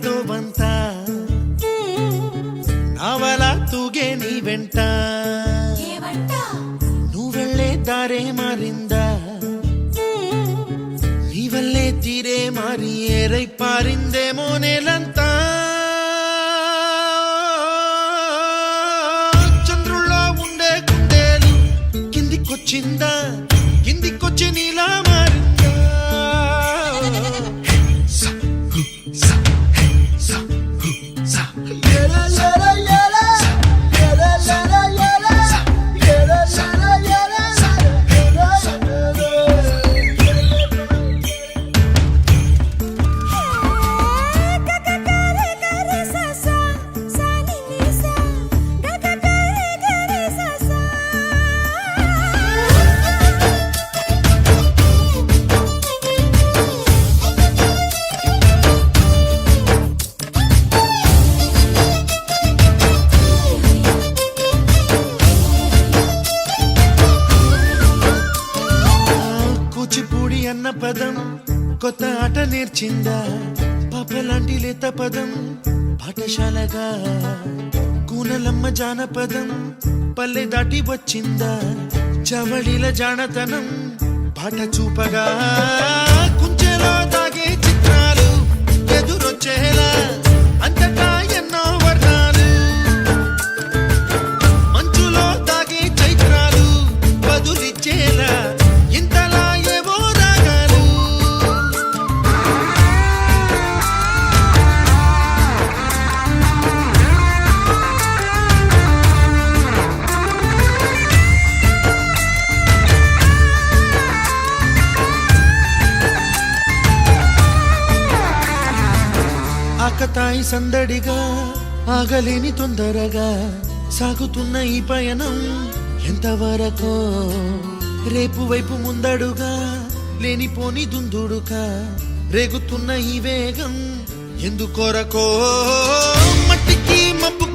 సాగితో బంత నావల తూగే నీ వెంట నువ్వెళ్ళే దారే మారిందా నీ వల్లే తీరే మారి ఏరై పారిందేమో నేలంతా చంద్రుల్లో ఉండే కుందేలు కిందికొచ్చిందా కిందికొచ్చి నీలా మారిందా కూచిపూడి అన్న పదం కొత్త ఆట నేర్చిందా పాపలాంటి లేత పదం పాఠశాలగా కూనలమ్మ జానపదం పల్లె దాటి వచ్చిందా చవడిల జానతనం పాట చూపగా కుంచెలో దాగే చిత్రాలు ఎదురొచ్చేలా అంతటా ఎన్నో వర్ణాలు మంచులో దాగే చైత్రాలు బదులిచ్చేలా ఇంతలా ఏవో రాగాలు ఆకతాయి సందడిగా ఆగలేని తొందరగా సాగుతున్న ఈ పయనం ఎంతవరకో రేపు వైపు ముందడుగా లేనిపోని దుందుడుగా రేగుతున్న ఈ వేగం ఎందుకొరకో మట్టికి మబ్బు